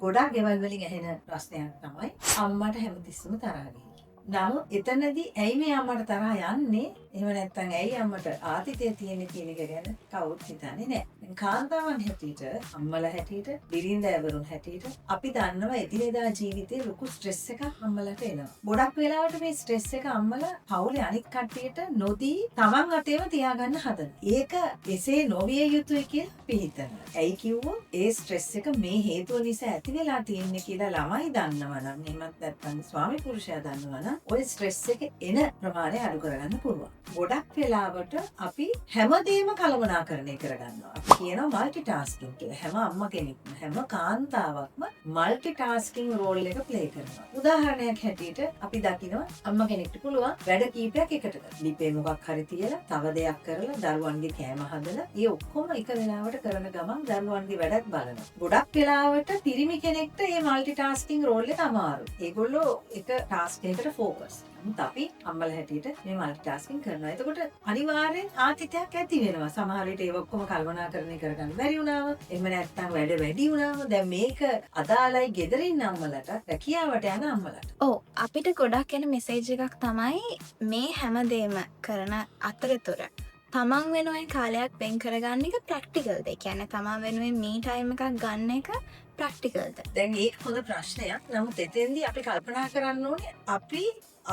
ගොඩක් ගෙවල් වලින් ඇහෙන ප්‍රශ්නයක් තමයි අම්මට හැමතිස්සෙම තරහ ගිහින්. නමුත් එතනදී ඇයි මේ අම්මට තරහ යන්නේ? එහෙම නැත්නම් ඇයි අම්මට ආතිතේ තියෙන්නේ කියන එක ගැන කවුරුත් හිතන්නේ නැහැ. කාන්තාවන් හැටියට, අම්මලා හැටියට, බිරිඳෑවරුන් හැටියට අපි දන්නවා එදිනෙදා ජීවිතේ ලොකු ස්ට්‍රෙස් එකක් අම්මලාට එනවා. ගොඩක් වෙලාවට මේ ස්ට්‍රෙස් එක අම්මලා පවුලේ අනිත් කට්ටියට නොදී තමන් අතේම තියාගන්න හදන. ඒක එසේ නොවිය යුතුයි කියලා පිළිතනවා. ඇයි කිව්වොත් ඒ ස්ට්‍රෙස් එක මේ හේතුව නිසා ඇති වෙලා තියෙන්නේ කියලා ළමයි දන්නවා නම්, එහෙමත් නැත්නම් ස්වාමි පුරුෂයා දන්නවා නම් ඔය ස්ට්‍රෙස් එක එන ප්‍රමාණය අඩු කරගන්න පුළුවන්. ගොඩක් වෙලාවට අපි හැමදේම කළමනාකරණය කරගන්නවා. අපි කියනවා মালටි ටාස්කින් කියලා. හැම අම්ම කෙනෙක්ම, හැම කාන්තාවක්ම মালටි ටාස්කින් රෝල් එක ප්ලේ කරනවා. උදාහරණයක් හැටියට අපි දකිනවා අම්ම කෙනෙක්ට පුළුවන් වැඩ කීපයක් එකට කරන්න. ලිපේ මොකක් හරි තියලා, තව දෙයක් කරලා, දරුවන්ගේ කෑම හදලා, ඒ ඔක්කොම එක වෙලාවට කරන ගමන් දරුවන්ගේ වැඩත් බලනවා. ගොඩක් වෙලාවට පිරිමි කෙනෙක්ට මේ মালටි ටාස්කින් රෝල් එක අමාරුයි. ඒගොල්ලෝ එක ටාස්ක් එකකට ફોකස්. නමුත් අපි අම්මලා හැටියට මේ মালටි ටාස්කින් කරනවා. එතකොට අනිවාර්යෙන් ආතිතයක් ඇති වෙනවා. සමහර විට ඒක ඔක්කොම කල්පනාකරණය කරගන්න බැරි වුණාම, එහෙම නැත්නම් වැඩ වැඩි වුණාම, දැන් මේක අදාළයි ගෙදරින් අම්මලට, රැකියාවට යන අම්මලට. ඔව්, අපිට ගොඩක් එන මෙසේජ් එකක් තමයි මේ හැමදේම කරන අතරතුර තමන් වෙනුවෙන් කාලයක් වෙන් කරගන්න එක ප්‍රැක්ටිකල්ද? ඒ කියන්නේ තමන් වෙනුවෙන් මේ ටයිම් එකක් ගන්න එක ප්‍රැක්ටිකල්ද? දැන් ඒක හොඳ ප්‍රශ්නයක්. නමුත් එතෙන්දී අපි කල්පනා කරන්න ඕනේ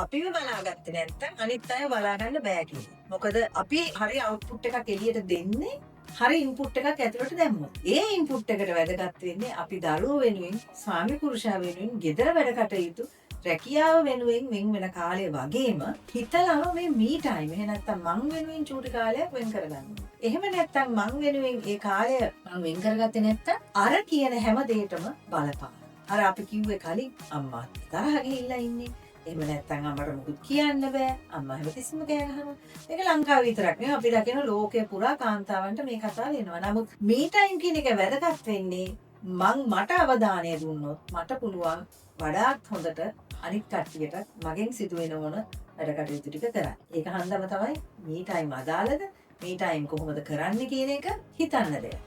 අපිව බලාගත්තේ නැත්නම් අනිත් අය බලා ගන්න බෑ කියලා. මොකද අපි හරි අවුට්පුට් එකක් එළියට දෙන්නේ හරි ඉන්පුට් එකක් ඇතුළට දැම්මොත්. ඒ ඉන්පුට් එකට වැදගත් වෙන්නේ අපි දරුවෝ වෙනුවෙන්, ස්වාමි පුරුෂයා වෙනුවෙන්, ගෙදර වැඩ කටයුතු, රැකියාව වෙනුවෙන් වෙන් වෙන කාලය වගේම හිතලම මේ මී ටයිම්, එහෙම නැත්නම් මං වෙනුවෙන් චූටි කාලයක් වෙන් කරගන්න. එහෙම නැත්නම් මං වෙනුවෙන් ඒ කාලය මං වෙන් කරගත්තේ නැත්නම් අර කියන හැම දෙයකම බලපාන. අර අපි කිව්වේ කලින් අම්මා තරහ ගිහිල්ලා ඉන්නේ. එහෙම නැත්නම් අම්මට මුකුත් කියන්න බෑ. අම්මා හැමතිස්සෙම කෑ ගහනවා. මේක ලංකාව විතරක් නෙවෙයි, අපි දකින ලෝකයේ පුරා කාන්තාවන්ට මේ කතාව වෙනවා. නමුත් මේ ටයිම් කියන එක වැදගත් වෙන්නේ මට අවධානය දුන්නොත් මට පුළුවන් වඩාත් හොඳට අනිත් කට්ටියට මගෙන් සිදුවෙන මොන වැඩ කටයුතු ටික කරන්න. ඒක හන්දම තමයි මේ ටයිම් අදාළද, මේ ටයිම් කොහොමද කරන්නේ කියන එක හිතන්න දෙයක්.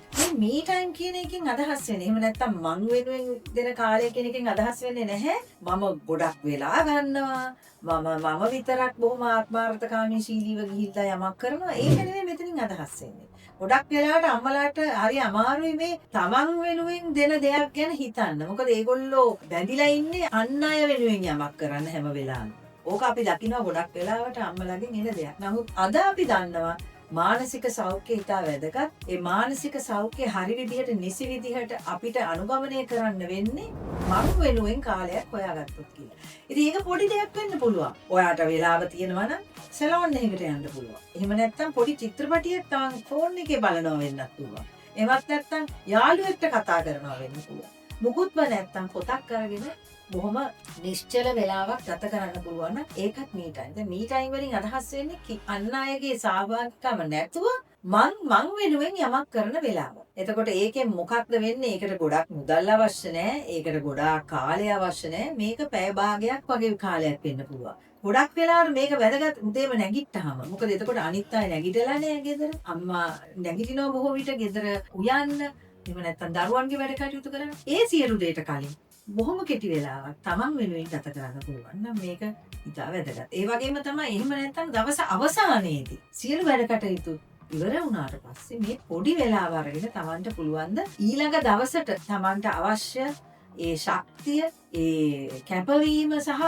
මේ ටයිම් කියන එකෙන් අදහස් වෙන්නේ, එහෙම නැත්නම් මං වෙනුවෙන් දෙන කාලය කියන එකෙන් අදහස් වෙන්නේ නැහැ මම ගොඩක් වෙලා ගන්නවා, මම විතරක් බොහොම ආත්මාර්ථකාමීශීලීව ගිහිල්ලා යමක් කරනවා. ඒක නෙමෙයි මෙතනින් අදහස් වෙන්නේ. ගොඩක් වෙලාවට අම්මලාට හරි අමාරුයි මේ තමන් වෙනුවෙන් දෙන දෙයක් ගැන හිතන්න. මොකද ඒගොල්ලෝ බැඳිලා ඉන්නේ අන් අය වෙනුවෙන් යමක් කරන්න හැම වෙලාවෙම. ඕක අපි දකිනවා ගොඩක් වෙලාවට අම්මලාගෙන් එන දෙයක්. නමුත් අද අපි දන්නවා මානසික සෞඛ්‍යය ඉතා වැදගත්. ඒ මානසික සෞඛ්‍යය හරි විදිහට, නිසි විදිහට අපිට අනුගමනය කරන්න වෙන්නේ මං වෙනුවෙන් කාලයක් හොයාගත්තොත් කියලා. ඉතින් ඒක පොඩි දෙයක් වෙන්න පුළුවන්. ඔයාට වෙලාව තියෙනවා නම් සැලොන් එකකට යන්න පුළුවන්. එහෙම නැත්නම් පොඩි චිත්‍රපටියක් තමන් ෆෝන් එකේ බලනවා වෙන්නත් පුළුවන්. එහෙමත් නැත්නම් යාළුවෙක්ට කතා කරනවා වෙන්න පුළුවන්. මුකුත්ම නැත්නම් පොතක් අරගෙන බොහොම නිශ්චල වෙලාවක් ගත කරන්න පුළුවන් නම් ඒකත් මේ ටයිම්. දැන් මේ ටයිම් වලින් අදහස් වෙන්නේ අන් අයගේ සහභාගීකම නැතුව මං වෙනුවෙන් යමක් කරන වෙලාව. එතකොට ඒකෙන් මොකක්ද වෙන්නේ? ඒකට ගොඩක් මුදල් අවශ්‍ය නැහැ. ඒකට ගොඩාක් කාලය අවශ්‍ය නැහැ. මේක පැය භාගයක් වගේ කාලයක් වෙන්න පුළුවන්. ගොඩක් වෙලාවට මේක වැදගත් උදේම නැගිට්ටාම. මොකද එතකොට අනිත් අය නැගිටලා නෑ ගෙදර. අම්මා නැගිටිනවා බොහෝ විට ගෙදර උයන්න. එහෙම නැත්නම් දරුවන්ගේ වැඩ කටයුතු කරන්න. ඒ සියලු දේට කලින් බොහොම කෙටි වෙලාවක් තමන් වෙනුවෙන් ගත කරන්න පුළුවන් නම් මේක ඉතා වැදගත්. ඒ වගේම තමයි එහෙම නැත්නම් දවස අවසානයේදී සියලු වැඩ කටයුතු ඉවර වුණාට පස්සේ මේ පොඩි වෙලාව අරගෙන තමන්ට පුළුවන් ද ඊළඟ දවසට තමන්ට අවශ්‍ය ඒ ශක්තිය, ඒ කැපවීම සහ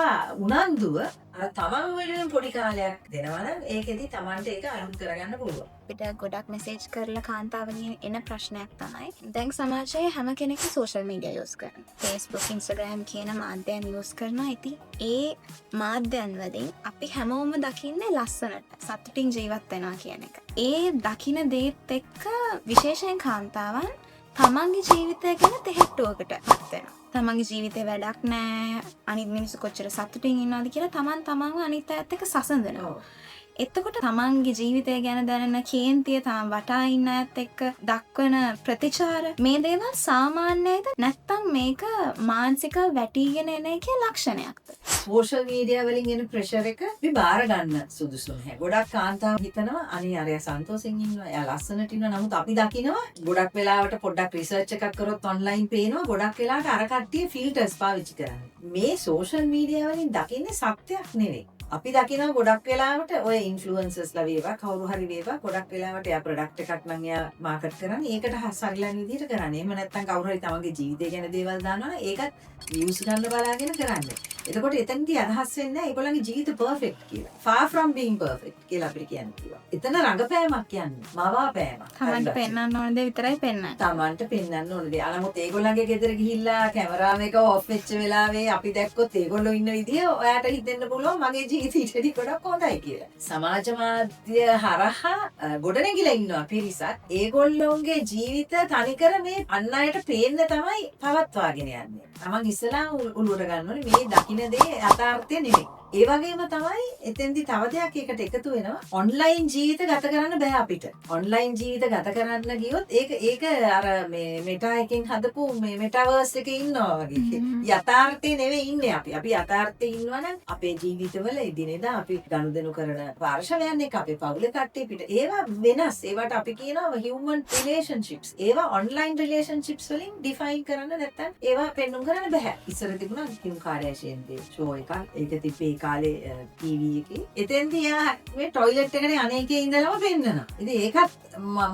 උනන්දුව අර තමන් වෙනුවෙන් පොඩි කාලයක් දෙනවා නම් ඒකෙදි තමන්ට ඒක අනුත් කරගන්න පුළුවන්. අපිට ගොඩක් මෙසේජ් කරලා කාන්තාවගෙන් එන ප්‍රශ්නයක් තමයි දැන් සමාජයේ හැම කෙනෙක්ම සෝෂල් මීඩියා යූස් කරනවා. Facebook, Instagram කියන මාධ්‍යයන් යූස් කරනවා. ඉතින් ඒ මාධ්‍යයන් වලින් අපි හැමෝම දකින්නේ ලස්සනට සතුටින් ජීවත් වෙනවා කියන එක. ඒ දකින දේත් එක්ක විශේෂයෙන් කාන්තාවන් තමන්ගේ ජීවිතය ගැන තෙහෙට්ටුවකට පත් වෙනවා. තමන්ගේ ජීවිතේ වැඩක් නැහැ, අනිත් මිනිස්සු කොච්චර සතුටින් ඉන්නවද කියලා තමන්ව අනිත් අයත් එක්ක සසඳනවා. එතකොට තමන්ගේ ජීවිතය ගැන දැනෙන කේන්තිය තම වටා ඉන්න අයත් එක්ක දක්වන ප්‍රතිචාර මේ දේවල් සාමාන්‍යයිද නැත්තම් මේක මානසික වැටීගෙන එන එකේ ලක්ෂණයක්ද? සෝෂල් මීඩියා වලින් එන ප්‍රෙෂර් එක අපි බාර ගන්න සුදුසු නැහැ. ගොඩක් කාන්තාව හිතනවා අනේ අරයා සන්තෝෂෙන් ඉන්නවා, එයා ලස්සනට ඉන්නවා. නමුත් අපි දකිනවා ගොඩක් වෙලාවට පොඩ්ඩක් රිසර්ච් එකක් කරොත් ඔන්ලයින් පේනවා ගොඩක් වෙලාවට අර කට්ටිය ෆිල්ටර්ස් පාවිච්චි කරන්නේ. මේ සෝෂල් මීඩියා වලින් දකින්නේ සත්‍යයක් නෙවෙයි. අපි දකිනවා ගොඩක් වෙලාවට ඔය ඉන්ෆ්ලුවෙන්සර්ස්ලා වේවා කවුරු හරි වේවා ගොඩක් වෙලාවට එයා ප්‍රොඩක්ට් එකක් නම් එයා මාකට් කරන්නේ ඒකට හසරිලන විදිහට කරන්නේ. එහෙම නැත්නම් කවුරු හරි තමන්ගේ ජීවිතය ගැන දේවල් දානවා ඒකත් views ගන්න බලාගෙන කරන්නේ. එතකොට එතනදී අදහස් වෙන්නේ නැහැ ඒගොල්ලන්ගේ ජීවිත perfect කියලා. far from being perfect කියලා අපිට කියන්න පුළුවන්. එතන රඟපෑමක් කියන්නේ මවාපෑමක්. තමන්ට පෙන්වන්න ඕන දේ විතරයි පෙන්වන්නේ. තමන්ට පෙන්වන්න ඕන දේ. අනමුත් ඒගොල්ලන්ගේ ගෙදර ගිහිල්ලා කැමරාව එක ඔෆ් වෙච්ච වෙලාවේ අපි දැක්කොත් ඒගොල්ලෝ ඉන්න විදිය ඔයාට හිතෙන්න පුළුවන් මගේ ජීවිතේටදී ගොඩක් හොඳයි කියලා. සමාජ මාධ්‍ය හරහා ගොඩනැගිලා ඉන්නවා පිරිසක්. ඒගොල්ලෝගේ ජීවිත තනිකර මේ අන් අයට පේන්න තමයි පවත්වාගෙන යන්නේ. තමන් ඉස්සලා උළුවට ගන්න ඕනේ මේ දකින්න දේ යථාර්ථය නෙමෙයි. ඒ වගේම තමයි එතෙන්දි තව දෙයක් එකට එකතු වෙනවා. ඔන්ලයින් ජීවිත ගත කරන්න බෑ අපිට. ඔන්ලයින් ජීවිත ගත කරන්න ගියොත් ඒක අර මේ මෙටා එකෙන් හදපු මේ මෙටාවර්ස් එකේ ඉන්නවා වගේ. යථාර්ථේ නෙවෙයි ඉන්නේ අපි. අපි යථාර්ථේ ඉන්නවා නම් අපේ ජීවිතවල එදිනෙදා අපි ගනුදෙනු කරන පාර්ශවයන් එක අපේ පවුලේ කට්ටිය පිට. ඒවා වෙනස්. ඒවට අපි කියනවා human relationships. ඒවා online relationships වලින් define කරන්න නැත්නම් ඒවා පෙන්නුම් කරන්න බෑ. ඉස්සර තිබුණා කිම් කාඩෑෂියන්ගේ show එකක්. ඒක තිබ්බේ කාලේ TV එකේ. එතෙන්දී යා මේ টয়ලට් එකේ අනේකේ ඉඳලම පෙන්නනවා. ඉතින් ඒකත්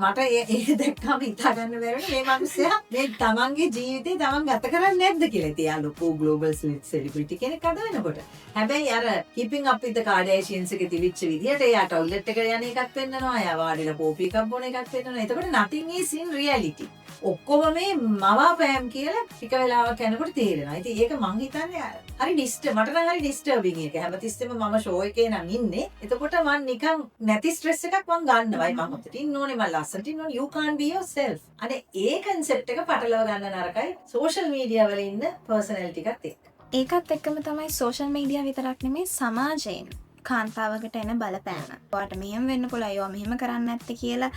මට ඒක දැක්කම හිතා ගන්න බැරුණේ මේ මිනිස්සයා මේ තමන්ගේ ජීවිතේ තමන් ගත කරන්නේ නැද්ද කියලා. ඉතින් යා ලොකු ග්ලෝබල් සෙලිබ්‍රිටි කෙනෙක් අද වෙනකොට. හැබැයි අර keeping up with the Kardashians එකේ තිබිච්ච විදිහට එයා টয়ලට් එකට යන එකක් පෙන්නනවා. එයා වාඩිලා කෝපි එකක් බොන එකක් පෙන්නනවා. එතකොට nothing is in reality. ඔක්කොම මේ මවාපෑම් කියලා ටික වෙලාවක් යනකොට තේරෙනවා. ඉතින් ඒක මං හිතන්නේ හරි මට නම් හරි ඩිස්ටර්බින් එක. හැමතිස්සෙම මම ෂෝ එකේ නම් ඉන්නේ. එතකොට මං නිකන් නැති ස්ට්‍රෙස් එකක් මං ගන්නවයි. මං හොතට ඉන්න ඕනේ, මං ලස්සනට ඉන්න ඕනේ. You can't be yourself. අනේ ඒ කන්සෙප්ට් එක පටලව ගන්න නරකයි. සෝෂල් මීඩියා වල ඉන්න පර්සනැලිටි එකත් එක්ක. ඒකත් එක්කම තමයි සෝෂල් මීඩියා විතරක් නෙමේ සමාජයෙන් කාන්තාවකට එන බලපෑම. ඔයාට මෙහෙම වෙන්න පුළුවන්, අයියෝ මෙහෙම කරන්න නැත්තේ කියලා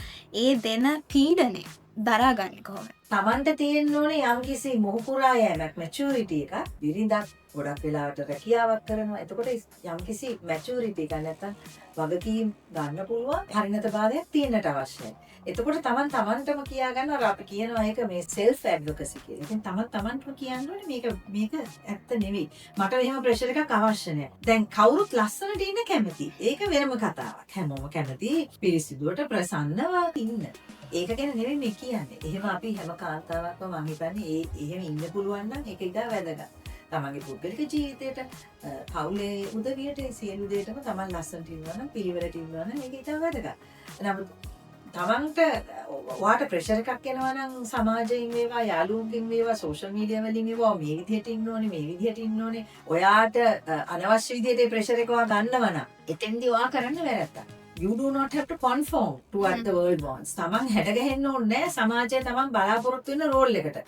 ඒ දෙන පීඩනය දරාගන්නේ කොහොමද? තමන්ට තියෙන්න ඕනේ යම්කිසි මොහුකුරා යෑමක් මැචුරිටි එකක්. බිරිඳක් ගොඩක් වෙලාවට රැකියාවක් කරනවා. එතකොට යම්කිසි මැචුරිටි එකක් නැත්තම් වගකීම් ගන්න පුළුවන් පරිණතභාවයක් තියෙන්නට අවශ්‍යයි. එතකොට තමන්ටම කියා ගන්නවා අපි කියනවා ඒක මේ self advocacy කියලා. ඉතින් තමන්ටම කියන්න ඕනේ මේක ඇත්ත නෙවෙයි. මට එහෙම ප්‍රෙෂර් එකක් අවශ්‍ය නැහැ. දැන් කවුරුත් ලස්සනට ඉන්න කැමති. ඒක වෙනම කතාවක්. හැමෝම කැමති පිරිසිදුවට ප්‍රසන්නව ඉන්න. ඒක ගැන නෙවෙයි මේ කියන්නේ. එහෙම අපි හැම කාන්තාවක්ම මම හිතන්නේ එහෙම ඉන්න පුළුවන් නම් ඒක ඉතා වැදගත්. තමන්ගේ පුද්ගලික ජීවිතේට පවුලේ උදවියට සියලු දේටම තමන් ලස්සනට ඉන්නවා නම් පිළිවෙලට ඉන්නවා නම් ඒක ඉතා වැදගත්. නමුත් තමන්ට ඔයාට ප්‍රෙෂර් එකක් එනවා නම් සමාජයෙන් වේවා යාළුවන්ගෙන් වේවා සෝෂල් මීඩියා වලින් වේවා මේ විදිහට ඉන්න ඕනේ මේ විදිහට ඉන්න ඕනේ ඔයාට අනවශ්‍ය විදිහට ඒ ප්‍රෙෂර් එක ගන්නවා නම් එතෙන්දී ඔයා කරන්න වැරද්දක්. You do not have to conform to what the world wants. තමන් හැඩ ගහන්න ඕනේ නැහැ සමාජයේ තමන් බලාපොරොත්තු වෙන රෝල් එකට.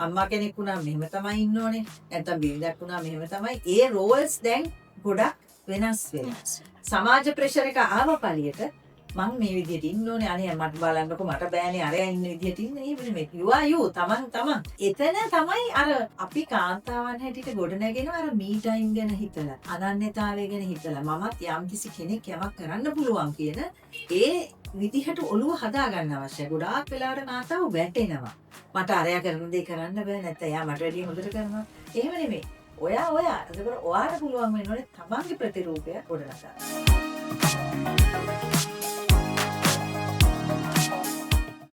අම්මා කෙනෙක් වුණා මෙහෙම තමයි ඉන්න ඕනේ. නැත්නම් බිරිඳක් වුණා මෙහෙම තමයි. ඒ රෝල්ස් දැන් ගොඩක් වෙනස් වෙනවා. සමාජ ප්‍රෙෂර් එක ආව පළියට මම මේ විදිහට ඉන්න ඕනේ. අනේ මට බලන්නකො මට බෑනේ අරයා ඉන්න විදිහට ඉන්න. ඒ වෙන්නේ you are you. තමන්. එතන තමයි අර අපි කාන්තාවන් හැටියට ගොඩනැගෙන අර me time ගැන හිතලා, අනන්‍යතාවය ගැන හිතලා මමත් යම්කිසි කෙනෙක් යමක් කරන්න පුළුවන් කියන ඒ විදිහට ඔළුව හදා ගන්න අවශ්‍යයි. ගොඩාක් වෙලාවට නාතාව වැටෙනවා. මට අරයා කරන දේ කරන්න බෑ නැත්නම් එයා මට වැඩිය හොඳට කරනවා. එහෙම නෙමෙයි. ඔයා. ඒකෝර ඔයාට පුළුවන් වෙනවනේ තමන්ගේ ප්‍රතිරූපය ගොඩනගන්න.